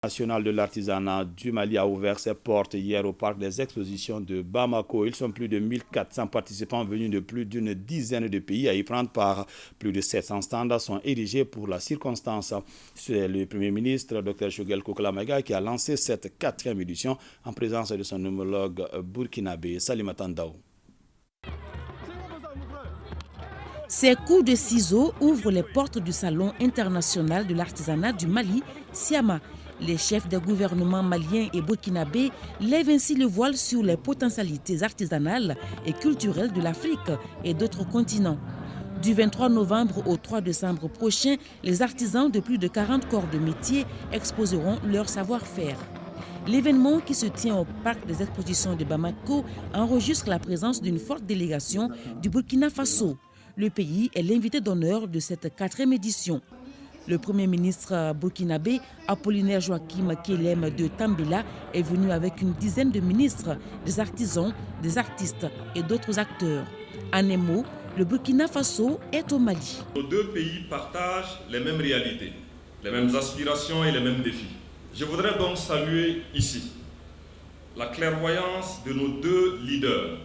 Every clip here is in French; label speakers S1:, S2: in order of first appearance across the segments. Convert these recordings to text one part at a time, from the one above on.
S1: National de l'artisanat du Mali a ouvert ses portes hier au parc des expositions de Bamako. Ils sont plus de 1400 participants venus de plus d'une dizaine de pays à y prendre part. Plus de 700 stands sont érigés pour la circonstance. C'est le Premier ministre, Dr Choguel Kokala-Maïga, qui a lancé cette 4e édition en présence de son homologue burkinabé Salimata Ndao.
S2: Ces coups de ciseaux ouvrent les portes du Salon international de l'artisanat du Mali, Siama. Les chefs des gouvernements maliens et burkinabés lèvent ainsi le voile sur les potentialités artisanales et culturelles de l'Afrique et d'autres continents. Du 23 novembre au 3 décembre prochain, les artisans de plus de 40 corps de métier exposeront leur savoir-faire. L'événement qui se tient au parc des expositions de Bamako enregistre la présence d'une forte délégation du Burkina Faso. Le pays est l'invité d'honneur de cette 4e édition. Le Premier ministre burkinabé, Apollinaire Joachim Kelem de Tambela, est venu avec une dizaine de ministres, des artisans, des artistes et d'autres acteurs. En un mot, le Burkina Faso est au Mali.
S3: Nos deux pays partagent les mêmes réalités, les mêmes aspirations et les mêmes défis. Je voudrais donc saluer ici la clairvoyance de nos deux leaders,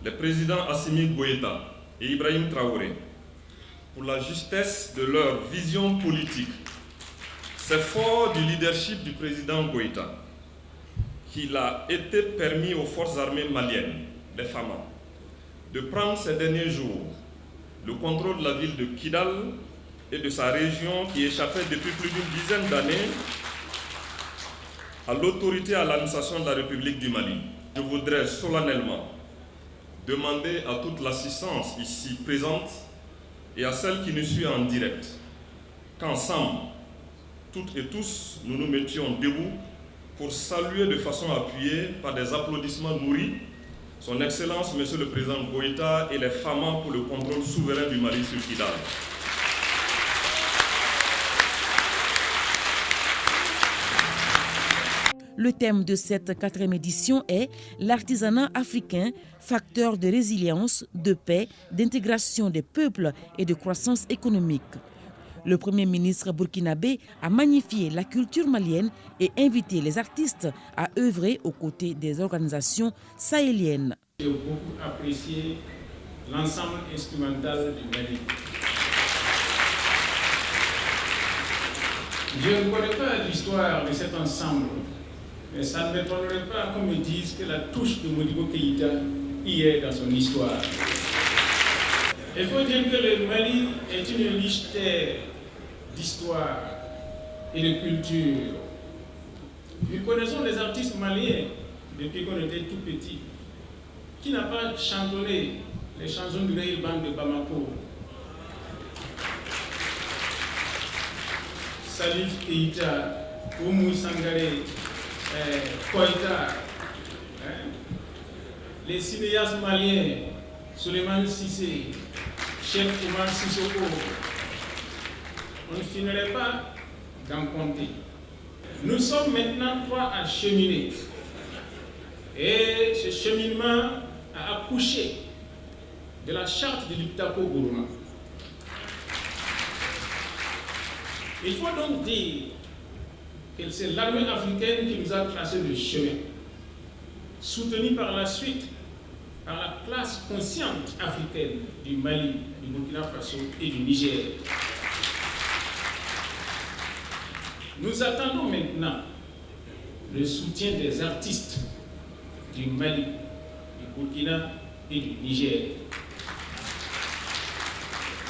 S3: les présidents Assimi Goïta et Ibrahim Traoré, pour la justesse de leur vision politique. C'est fort du leadership du président Goïta qu'il a été permis aux forces armées maliennes, les FAMA, de prendre ces derniers jours le contrôle de la ville de Kidal et de sa région qui échappait depuis plus d'une dizaine d'années à l'autorité à l'administration de la République du Mali. Je voudrais solennellement demander à toute l'assistance ici présente et à celles qui nous suivent en direct, qu'ensemble, toutes et tous, nous nous mettions debout pour saluer de façon appuyée, par des applaudissements nourris, son Excellence, Monsieur le Président Goïta et les FAMA pour le contrôle souverain du Mali sur Kidal.
S2: Le thème de cette 4e édition est l'artisanat africain, facteur de résilience, de paix, d'intégration des peuples et de croissance économique. Le Premier ministre burkinabé a magnifié la culture malienne et invité les artistes à œuvrer aux côtés des organisations sahéliennes.
S4: J'ai beaucoup apprécié l'ensemble instrumental du Mali. Je ne connais pas l'histoire de cet ensemble. Mais ça ne m'étonnerait pas qu'on me dise que la touche de Modibo Keïta y est dans son histoire. Il faut dire que le Mali est une riche terre d'histoire et de culture. Nous connaissons les artistes maliens depuis qu'on était tout petit. Qui n'a pas chantonné les chansons du Rei Band de Bamako? Salif Keïta, Oumou Sangaré, Koïta, les cinéastes maliens, Souleymane Cissé, Cheikh Oumar Sissoko, on ne finirait pas d'en compter. Nous sommes maintenant 3 à cheminer. Et ce cheminement a accouché de la charte de l'Iptako Gourma. Il faut donc dire que c'est l'armée africaine qui nous a tracé le chemin, soutenue par la suite par la classe consciente africaine du Mali, du Burkina Faso et du Niger. Nous attendons maintenant le soutien des artistes du Mali, du Burkina et du Niger.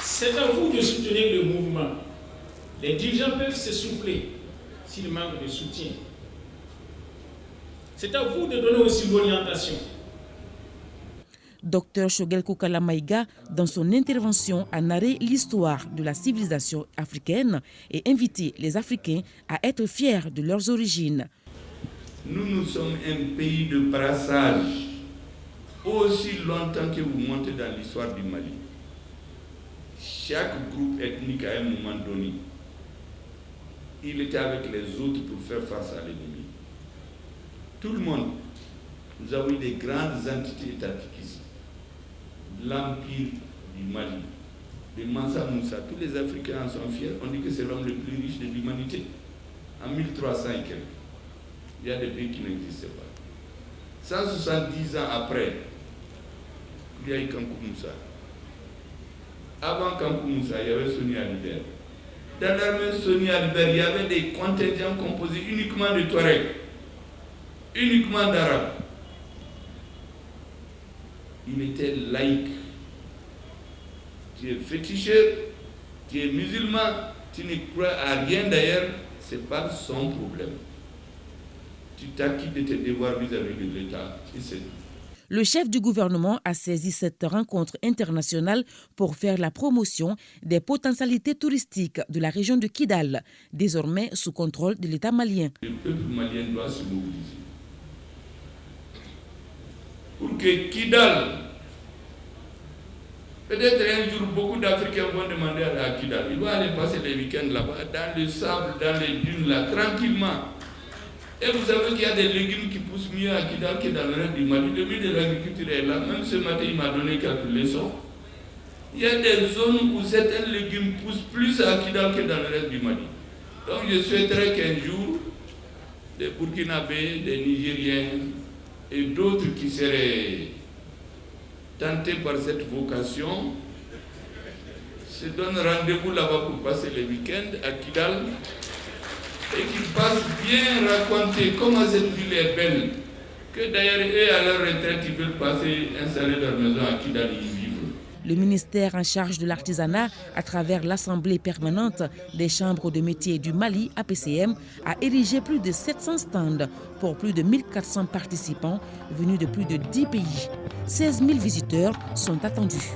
S4: C'est à vous de soutenir le mouvement. Les dirigeants peuvent s'essouffler s'il manque de soutien. C'est à vous de donner aussi l'orientation.
S2: Dr Choguel Kokala-Maïga, dans son intervention, a narré l'histoire de la civilisation africaine et invité les Africains à être fiers de leurs origines.
S5: Nous sommes un pays de brassage. Aussi longtemps que vous montez dans l'histoire du Mali, chaque groupe ethnique à un moment donné, il était avec les autres pour faire face à l'ennemi. Tout le monde, nous avons eu des grandes entités étatiques ici. L'Empire du Mali, de Mansa Moussa, tous les Africains en sont fiers. On dit que c'est l'homme le plus riche de l'humanité. en 1300 et quelques. Il y a des pays qui n'existaient pas. 170 ans après, il y a eu Kankou Moussa. Avant Kankou Moussa, il y avait Soni Alibert. Dans l'armée Soni Alibert, il y avait des contingents composés uniquement de Touaregs, uniquement d'Arabes. Il était laïque. Tu es féticheur, tu es musulman, tu ne crois à rien d'ailleurs, ce n'est pas son problème. Tu t'acquittes de tes devoirs vis-à-vis de l'État, et c'est tout.
S2: Le chef du gouvernement a saisi cette rencontre internationale pour faire la promotion des potentialités touristiques de la région de Kidal, désormais sous contrôle de l'État malien.
S5: Le peuple malien doit se mobiliser pour que Kidal, peut-être un jour beaucoup d'Africains vont demander à Kidal, il va aller passer les week-ends là-bas, dans le sable, dans les dunes là, tranquillement. Et vous savez qu'il y a des légumes qui poussent mieux à Kidal que dans le reste du Mali. Le ministre de l'Agriculture est là. Même ce matin, il m'a donné quelques leçons. Il y a des zones où certains légumes poussent plus à Kidal que dans le reste du Mali. Donc je souhaiterais qu'un jour, des Burkinabés, des Nigériens et d'autres qui seraient tentés par cette vocation se donnent rendez-vous là-bas pour passer les week-ends à Kidal. Et qu'ils passent bien raconter comment cette ville est belle, que d'ailleurs eux à leur retraite ils veulent passer, installer leur maison à Kidal et y vivre.
S2: Le ministère en charge de l'artisanat, à travers l'Assemblée permanente des chambres de métiers du Mali, APCM, a érigé plus de 700 stands pour plus de 1400 participants venus de plus de 10 pays. 16 000 visiteurs sont attendus.